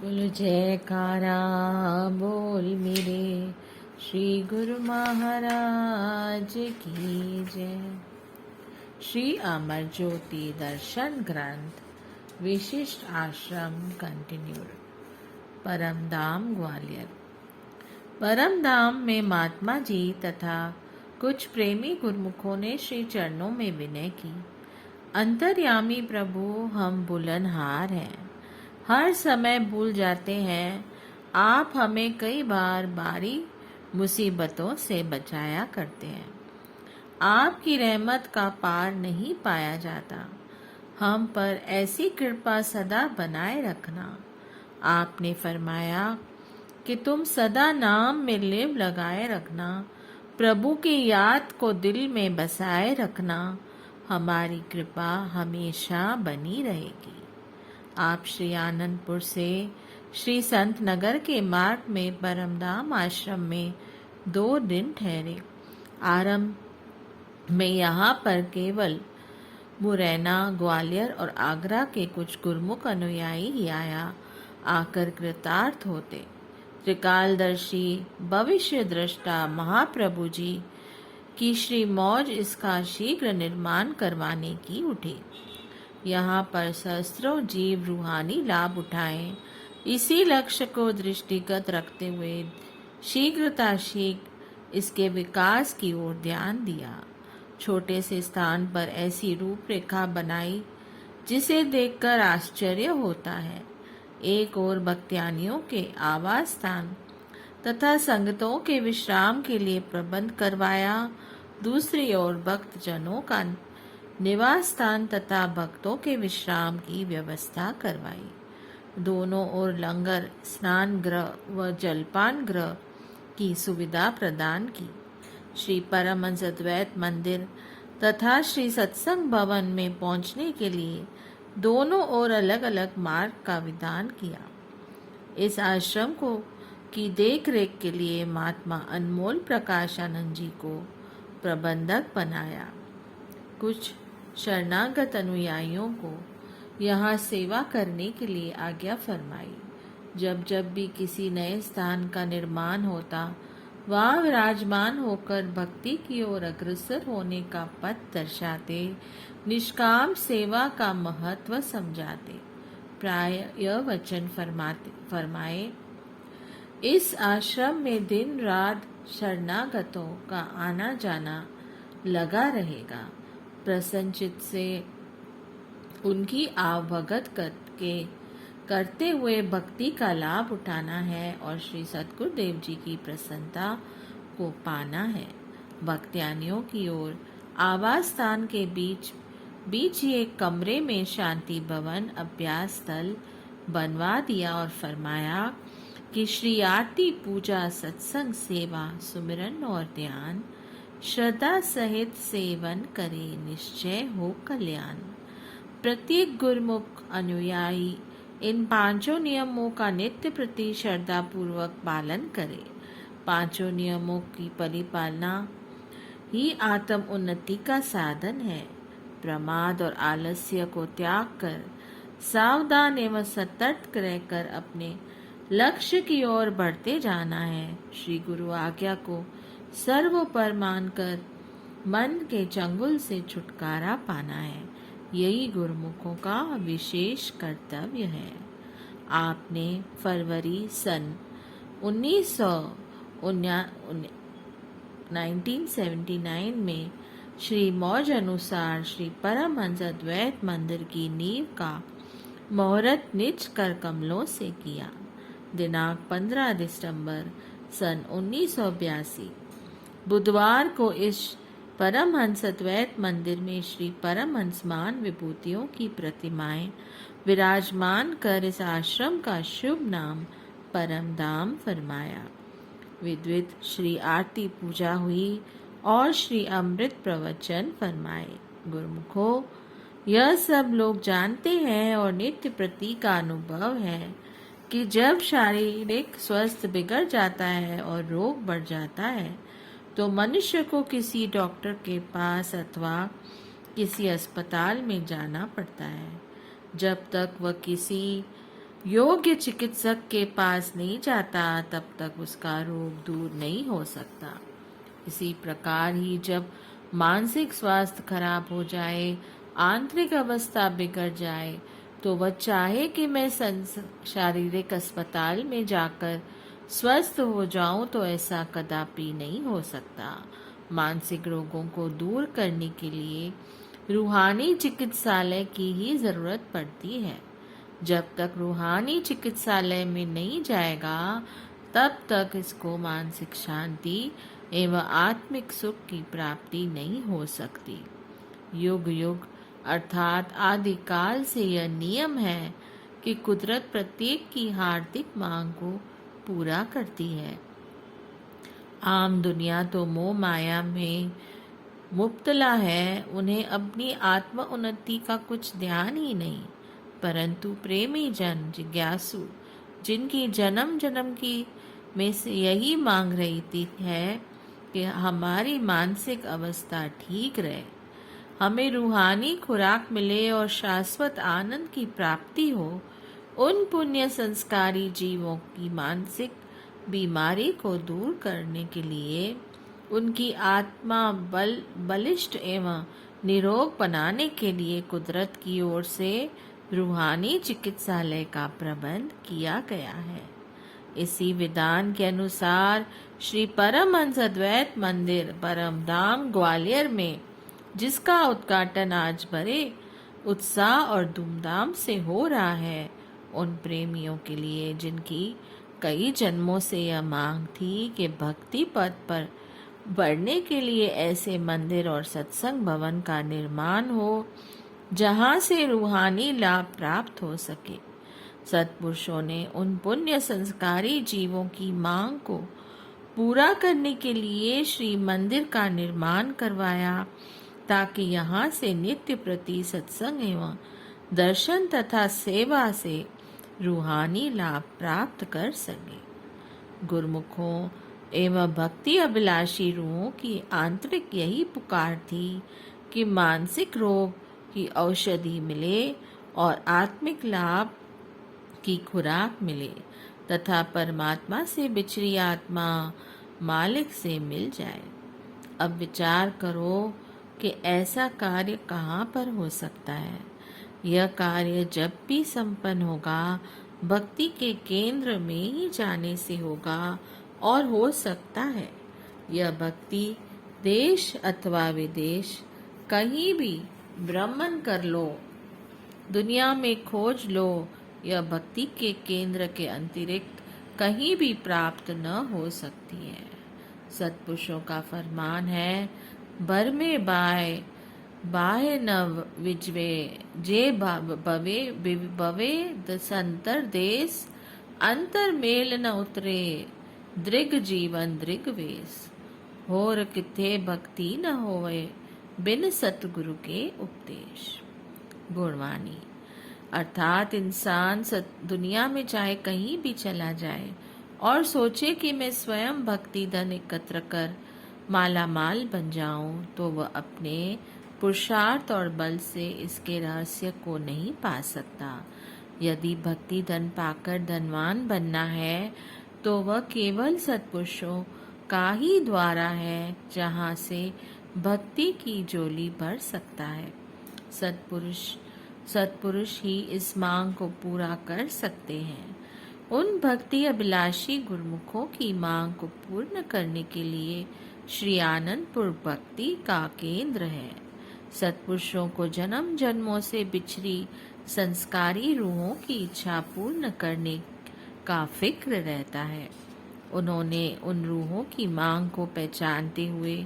बोलो जयकारा बोल मेरे श्री गुरु महाराज की जय। श्री अमर ज्योति दर्शन ग्रंथ विशिष्ट आश्रम कंटिन्यूड। परमधाम ग्वालियर। परमधाम में महात्मा जी तथा कुछ प्रेमी गुरुमुखों ने श्री चरणों में विनय की, अंतर्यामी प्रभु, हम बुलनहार हैं, हर समय भूल जाते हैं। आप हमें कई बार बारी मुसीबतों से बचाया करते हैं। आपकी रहमत का पार नहीं पाया जाता। हम पर ऐसी कृपा सदा बनाए रखना। आपने फरमाया कि तुम सदा नाम में लिव लगाए रखना, प्रभु की याद को दिल में बसाए रखना। हमारी कृपा हमेशा बनी रहेगी। आप श्री आनंदपुर से श्री संत नगर के मार्ग में परमधाम आश्रम में 2 दिन ठहरे। आरंभ में यहाँ पर केवल मुरैना, ग्वालियर और आगरा के कुछ गुरमुख अनुयायी ही आकर कृतार्थ होते। त्रिकालदर्शी भविष्य दृष्टा महाप्रभु जी की श्री मौज इसका शीघ्र निर्माण करवाने की उठी। यहाँ पर सहस्त्रों जीव रूहानी लाभ उठाएं, इसी लक्ष्य को दृष्टिगत रखते हुए शीघ्र इसके विकास की ओर ध्यान दिया। छोटे से स्थान पर ऐसी रूपरेखा बनाई जिसे देखकर आश्चर्य होता है। एक ओर भक्त्यानियों के आवास स्थान तथा संगतों के विश्राम के लिए प्रबंध करवाया, दूसरी ओर भक्तजनों का निवास स्थान तथा भक्तों के विश्राम की व्यवस्था करवाई। दोनों ओर लंगर, स्नान गृह व जलपान गृह की सुविधा प्रदान की। श्री परमहंस अद्वैत मंदिर तथा श्री सत्संग भवन में पहुंचने के लिए दोनों ओर अलग अलग मार्ग का विधान किया। इस आश्रम को की देखरेख के लिए महात्मा अनमोल प्रकाशानंद जी को प्रबंधक बनाया। कुछ शरणागत अनुयायियों को यहाँ सेवा करने के लिए आज्ञा फरमाई। जब जब भी किसी नए स्थान का निर्माण होता, वहाँ विराजमान होकर भक्ति की ओर अग्रसर होने का पथ दर्शाते, निष्काम सेवा का महत्व समझाते। प्राय यह वचन फरमाए, इस आश्रम में दिन रात शरणागतों का आना जाना लगा रहेगा। प्रसन्नचित से उनकी आवभगत करते हुए भक्ति का लाभ उठाना है और श्री सद्गुरुदेव जी की प्रसन्नता को पाना है। भक्त्यानियों की ओर आवास स्थान के बीच ही एक कमरे में शांति भवन अभ्यास स्थल बनवा दिया और फरमाया कि श्री आरती, पूजा, सत्संग, सेवा, सुमिरन और ध्यान श्रद्धा सहित सेवन करे, निश्चय हो कल्याण। प्रत्येक गुरुमुख अनुयायी इन 5 नियमों का नित्य प्रति श्रद्धा पूर्वक पालन करे। 5 नियमों की परिपालना ही आत्म उन्नति का साधन है। प्रमाद और आलस्य को त्याग कर सावधान एवं सतर्क रहकर अपने लक्ष्य की ओर बढ़ते जाना है। श्री गुरु आज्ञा को सर्वोपर मानकर मन के चंगुल से छुटकारा पाना है। यही गुरुमुखों का विशेष कर्तव्य है। आपने फरवरी सन 1979 में श्री मौज अनुसार श्री परमहंस अद्वैत मंदिर की नींव का मुहूर्त निज कर कमलों से किया। दिनांक 15 दिसंबर सन 1982 बुधवार को इस परमहंस अद्वैत मंदिर में श्री परमहंस मान विभूतियों की प्रतिमाएं विराजमान कर इस आश्रम का शुभ नाम परमधाम फरमाया। विद्वत श्री आरती पूजा हुई और श्री अमृत प्रवचन फरमाए। गुरुमुखों, यह सब लोग जानते हैं और नित्य प्रति का अनुभव है कि जब शारीरिक स्वास्थ्य बिगड़ जाता है और रोग बढ़ जाता है तो मनुष्य को किसी डॉक्टर के पास अथवा किसी अस्पताल में जाना पड़ता है। जब तक वह किसी योग्य चिकित्सक के पास नहीं जाता तब तक उसका रोग दूर नहीं हो सकता। इसी प्रकार ही जब मानसिक स्वास्थ्य खराब हो जाए, आंतरिक अवस्था बिगड़ जाए, तो वह चाहे कि मैं शारीरिक अस्पताल में जाकर स्वस्थ हो जाऊं, तो ऐसा कदापि नहीं हो सकता। मानसिक रोगों को दूर करने के लिए रूहानी चिकित्सालय की ही जरूरत पड़ती है। जब तक रूहानी चिकित्सालय में नहीं जाएगा, तब तक इसको मानसिक शांति एवं आत्मिक सुख की प्राप्ति नहीं हो सकती। युग युग अर्थात आदिकाल से यह नियम है कि कुदरत प्रत्येक की हार्दिक मांग को पूरा करती है। आम दुनिया तो मोह माया में मुब्तला है, उन्हें अपनी आत्म उन्नति का कुछ ध्यान ही नहीं। परंतु प्रेमी जन, जिज्ञासु, जिनकी जन्म जन्म की में से यही मांग रही है कि हमारी मानसिक अवस्था ठीक रहे, हमें रूहानी खुराक मिले और शाश्वत आनंद की प्राप्ति हो, उन पुण्य संस्कारी जीवों की मानसिक बीमारी को दूर करने के लिए, उनकी आत्मा बलिष्ठ एवं निरोग बनाने के लिए कुदरत की ओर से रूहानी चिकित्सालय का प्रबंध किया गया है। इसी विधान के अनुसार श्री परमहंस अद्वैत मंदिर परमधाम ग्वालियर में, जिसका उद्घाटन आज बड़े उत्साह और धूमधाम से हो रहा है, उन प्रेमियों के लिए जिनकी कई जन्मों से यह मांग थी कि भक्ति पथ पर बढ़ने के लिए ऐसे मंदिर और सत्संग भवन का निर्माण हो जहां से रूहानी लाभ प्राप्त हो सके, सत्पुरुषों ने उन पुण्य संस्कारी जीवों की मांग को पूरा करने के लिए श्री मंदिर का निर्माण करवाया, ताकि यहाँ से नित्य प्रति सत्संग एवं दर्शन तथा सेवा से रूहानी लाभ प्राप्त कर सके। गुरुमुखों एवं भक्ति अभिलाषी रूहों की आंतरिक यही पुकार थी कि मानसिक रोग की औषधि मिले और आत्मिक लाभ की खुराक मिले तथा परमात्मा से बिछड़ी आत्मा मालिक से मिल जाए। अब विचार करो कि ऐसा कार्य कहाँ पर हो सकता है। यह कार्य जब भी संपन्न होगा, भक्ति के केंद्र में ही जाने से होगा और हो सकता है। यह भक्ति देश अथवा विदेश कहीं भी भ्रमण कर लो, दुनिया में खोज लो, यह भक्ति के केंद्र के अतिरिक्त कहीं भी प्राप्त न हो सकती है। सत्पुरुषों का फरमान है, बर में बाहे न विजवे, जे बवे दसंतर देश, अंतर मेल न उतरे, दृग जीवन दृग वेश, होर किथे भक्ति न होवे, बिन सतगुरु के उपदेश। गुणवाणी अर्थात इंसान दुनिया में चाहे कहीं भी चला जाए और सोचे कि मैं स्वयं भक्ति धन एकत्र कर माला माल बन जाऊं, तो वह अपने पुरुषार्थ और बल से इसके रहस्य को नहीं पा सकता। यदि भक्ति धन पाकर धनवान बनना है, तो वह केवल सत्पुरुषों का ही द्वारा है जहाँ से भक्ति की जोली भर सकता है। सत्पुरुष ही इस मांग को पूरा कर सकते हैं। उन भक्ति अभिलाषी गुरुमुखों की मांग को पूर्ण करने के लिए श्री आनंदपुर भक्ति का केंद्र है। सत्पुरुषों को जन्म जन्मों से बिछड़ी संस्कारी रूहों की इच्छा पूर्ण करने का फिक्र रहता है। उन्होंने उन रूहों की मांग को पहचानते हुए,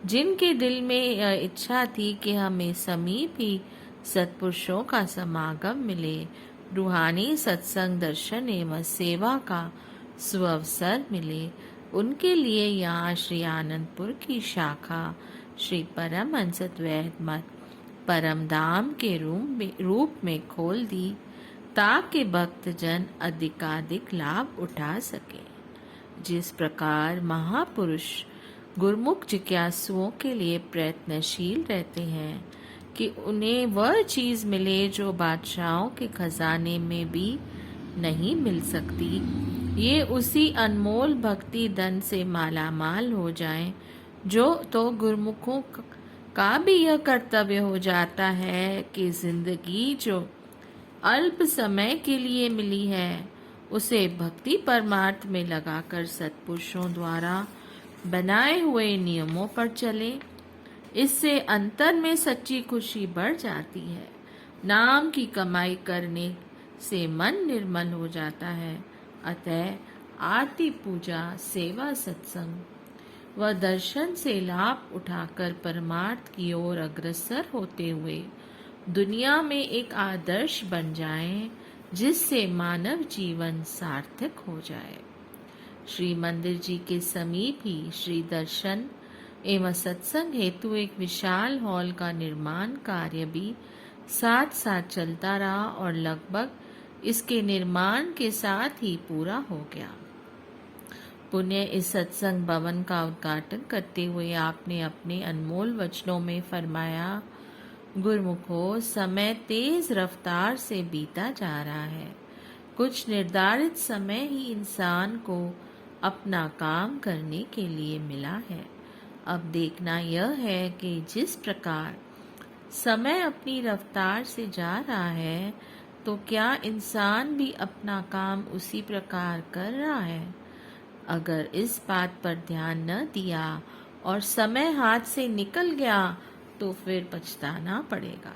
जिनके दिल में यह इच्छा थी कि हमें समीप ही सत्पुरुषों का समागम मिले, रूहानी सत्संग दर्शन एवं सेवा का सुअवसर मिले, उनके लिए यहाँ श्री आनंदपुर की शाखा श्री परमहंस अद्वैत मठ परमधाम के रूप में खोल दी, ताकि भक्तजन अधिकाधिक लाभ उठा सके। जिस प्रकार महापुरुष गुरुमुख जिज्ञासुओं के लिए प्रयत्नशील रहते हैं कि उन्हें वह चीज मिले जो बादशाहों के खजाने में भी नहीं मिल सकती। ये उसी अनमोल भक्ति धन से माला माल हो जाएं, जो तो गुरुमुखों का भी यह कर्तव्य हो जाता है कि जिंदगी जो अल्प समय के लिए मिली है उसे भक्ति परमार्थ में लगाकर सत्पुरुषों द्वारा बनाए हुए नियमों पर चले। इससे अंतर में सच्ची खुशी बढ़ जाती है। नाम की कमाई करने से मन निर्मल हो जाता है। अतः आरती पूजा सेवा सत्संग व दर्शन से लाभ उठाकर परमार्थ की ओर अग्रसर होते हुए दुनिया में एक आदर्श बन जाएं, जिससे मानव जीवन सार्थक हो जाए। श्री मंदिर जी के समीप ही श्री दर्शन एवं सत्संग हेतु एक विशाल हॉल का निर्माण कार्य भी साथ साथ चलता रहा और लगभग इसके निर्माण के साथ ही पूरा हो गया। पुण्य इस सत्संग भवन का उद्घाटन करते हुए आपने अपने अनमोल वचनों में फरमाया, गुरुमुखो, समय तेज रफ्तार से बीता जा रहा है। कुछ निर्धारित समय ही इंसान को अपना काम करने के लिए मिला है। अब देखना यह है कि जिस प्रकार समय अपनी रफ्तार से जा रहा है, तो क्या इंसान भी अपना काम उसी प्रकार कर रहा है? अगर इस बात पर ध्यान न दिया और समय हाथ से निकल गया तो फिर पछताना पड़ेगा।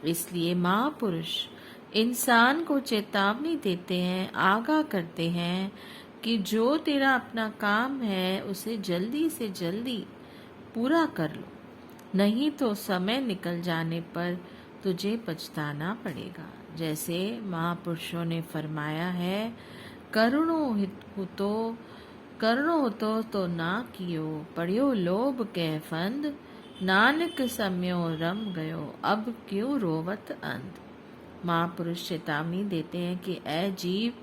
इसलिए महापुरुष इंसान को चेतावनी देते हैं, आगाह करते हैं कि जो तेरा अपना काम है उसे जल्दी से जल्दी पूरा कर लो, नहीं तो समय निकल जाने पर तुझे पछताना पड़ेगा। जैसे महापुरुषों ने फरमाया है, करुणो हो तो ना कियो, पढ़ियो लोभ के फंद, नानक सम्यो रम गयो, अब क्यों रोवत अंत। महापुरुष चेतावनी देते हैं कि ऐ जीव,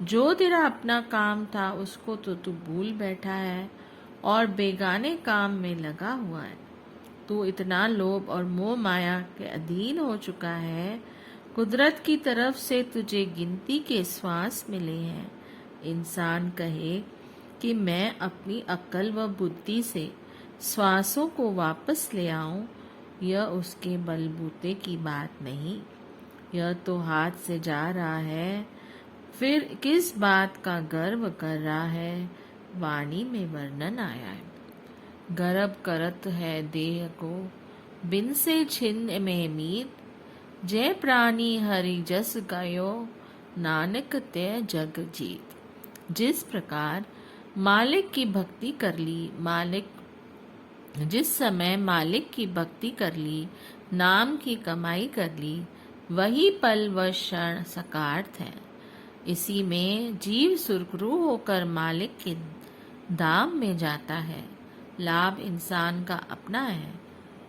जो तेरा अपना काम था उसको तो तू भूल बैठा है और बेगाने काम में लगा हुआ है। तू इतना लोभ और मोह माया के अधीन हो चुका है। कुदरत की तरफ से तुझे गिनती के श्वास मिले हैं। इंसान कहे कि मैं अपनी अक्ल व बुद्धि से श्वासों को वापस ले आऊं, यह उसके बलबूते की बात नहीं। यह तो हाथ से जा रहा है, फिर किस बात का गर्व कर रहा है, वाणी में वर्णन आया है। गर्व करत है देह को, बिन से छिन्न में मीत, जय प्राणी हरि जस गयो, नानक तय जग जीत। जिस प्रकार मालिक की भक्ति कर ली, जिस समय मालिक की भक्ति कर ली, नाम की कमाई कर ली, वही पल व क्षण सकार्थ है। इसी में जीव सुरखरू होकर मालिक के धाम में जाता है। लाभ इंसान का अपना है,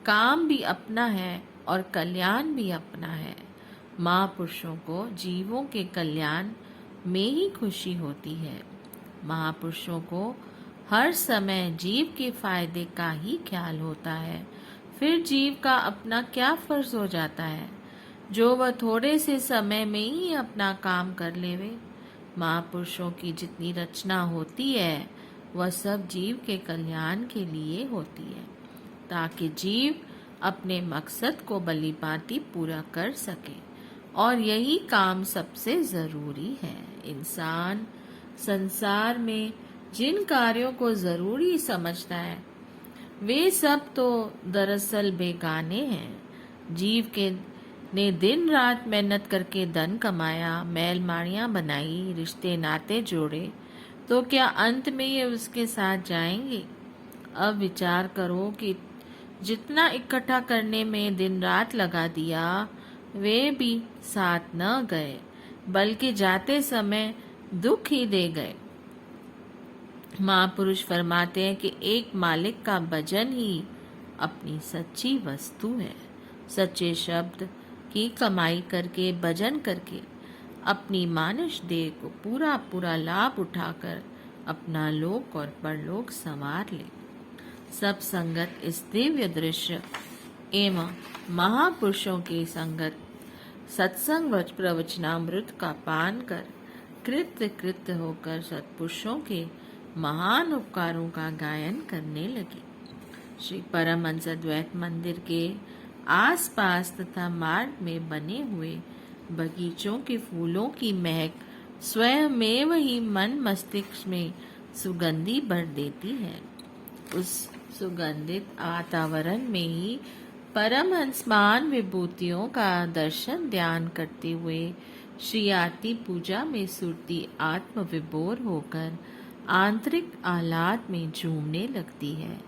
काम भी अपना है और कल्याण भी अपना है। महापुरुषों को जीवों के कल्याण में ही खुशी होती है। महापुरुषों को हर समय जीव के फायदे का ही ख्याल होता है। फिर जीव का अपना क्या फर्ज हो जाता है, जो वह थोड़े से समय में ही अपना काम कर लेवे। महापुरुषों की जितनी रचना होती है वह सब जीव के कल्याण के लिए होती है, ताकि जीव अपने मकसद को भलीभांति पूरा कर सके। और यही काम सबसे जरूरी है। इंसान संसार में जिन कार्यों को जरूरी समझता है वे सब तो दरअसल बेगाने हैं। जीव के ने दिन रात मेहनत करके धन कमाया, मैल माड़ियाँ बनाई, रिश्ते नाते जोड़े, तो क्या अंत में ये उसके साथ जाएंगे? अब विचार करो कि जितना इकट्ठा करने में दिन रात लगा दिया वे भी साथ न गए, बल्कि जाते समय दुख ही दे गए। महापुरुष फरमाते हैं कि एक मालिक का भजन ही अपनी सच्ची वस्तु है। सच्चे शब्द की कमाई करके, भजन करके अपनी मानुष देह को पूरा पूरा लाभ उठाकर अपना लोक और परलोक संवार ले। सब संगत इस दिव्य दृश्य एवं महापुरुषों की संगत सत्संग प्रवचनामृत का पान कर कृत्य कृत्य होकर सत्पुरुषों के महान उपकारों का गायन करने लगी। श्री परमहंस अद्वैत मंदिर के आसपास तथा मार्ग में बने हुए बगीचों के फूलों की महक स्वयमेव ही मन मस्तिष्क में सुगंधी भर देती है। उस सुगंधित वातावरण में ही परमहंस महान विभूतियों का दर्शन ध्यान करते हुए श्री आरती पूजा में सुरती आत्म विभोर होकर आंतरिक आह्लाद में झूमने लगती है।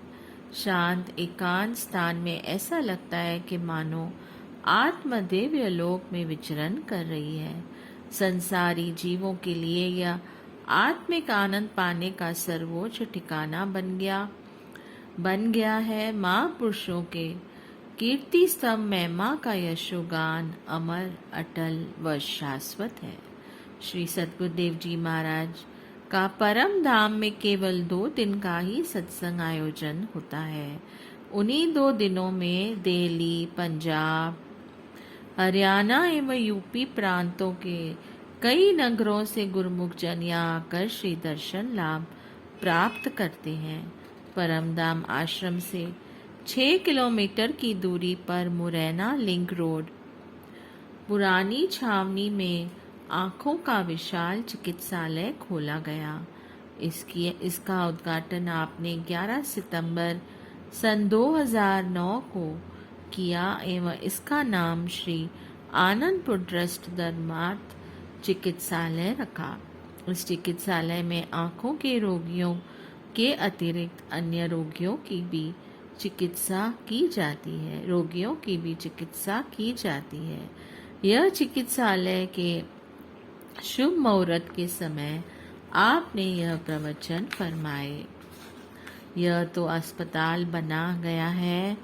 शांत एकांत स्थान में ऐसा लगता है कि मानो आत्मदिव्य लोक में विचरण कर रही है। संसारी जीवों के लिए यह आत्मिक आनंद पाने का सर्वोच्च ठिकाना बन गया है। महापुरुषों के कीर्ति स्तंभ में माँ का यशोगान अमर अटल व शाश्वत है। श्री सद्गुरुदेव जी महाराज का परम धाम में केवल 2 दिन का ही सत्संग आयोजन होता है। उन्हीं 2 दिनों में दिल्ली, पंजाब, हरियाणा एवं यूपी प्रांतों के कई नगरों से गुरुमुख जन यहाँ आकर श्री दर्शन लाभ प्राप्त करते हैं। परमधाम आश्रम से 6 किलोमीटर की दूरी पर मुरैना लिंक रोड पुरानी छावनी में आँखों का विशाल चिकित्सालय खोला गया। इसका उद्घाटन आपने 11 सितंबर सन 2009 को किया एवं इसका नाम श्री आनंदपुर ट्रस्ट धर्मार्थ चिकित्सालय रखा। इस चिकित्सालय में आँखों के रोगियों के अतिरिक्त अन्य रोगियों की भी चिकित्सा की जाती है। यह चिकित्सालय के शुभ मुहूर्त के समय आपने यह प्रवचन फरमाए। यह तो अस्पताल बना गया है,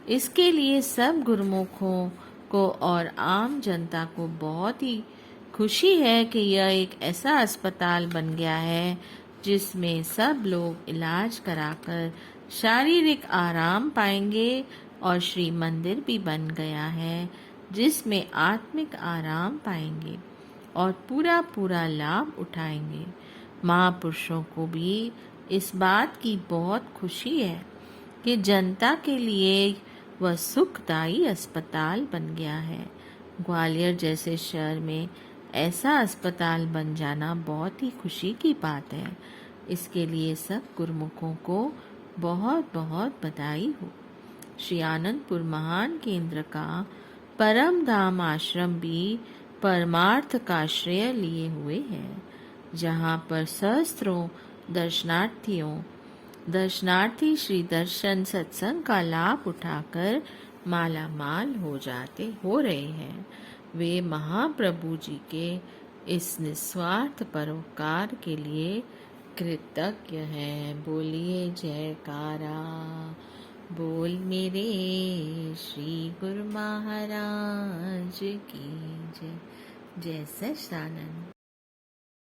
इसके लिए सब गुरुमुखों को और आम जनता को बहुत ही खुशी है कि यह एक ऐसा अस्पताल बन गया है जिसमें सब लोग इलाज कराकर शारीरिक आराम पाएंगे और श्री मंदिर भी बन गया है जिसमें आत्मिक आराम पाएंगे और पूरा लाभ उठाएंगे। महापुरुषों को भी इस बात की बहुत खुशी है कि जनता के लिए वह सुखदायी अस्पताल बन गया है। ग्वालियर जैसे शहर में ऐसा अस्पताल बन जाना बहुत ही खुशी की बात है। इसके लिए सब गुरुमुखों को बहुत बहुत बधाई हो। श्री आनंदपुर महान केंद्र का परम धाम आश्रम भी परमार्थ का श्रेय लिए हुए है, जहाँ पर सहस्त्रों दर्शनार्थी श्री दर्शन सत्संग का लाभ उठाकर माला माल हो रहे हैं। वे महाप्रभु जी के इस निस्वार्थ परोपकार के लिए कृतज्ञ हैं। बोलिए जयकारा, बोल मेरे श्री गुरु महाराज की जय। जय सच्चिदानंद।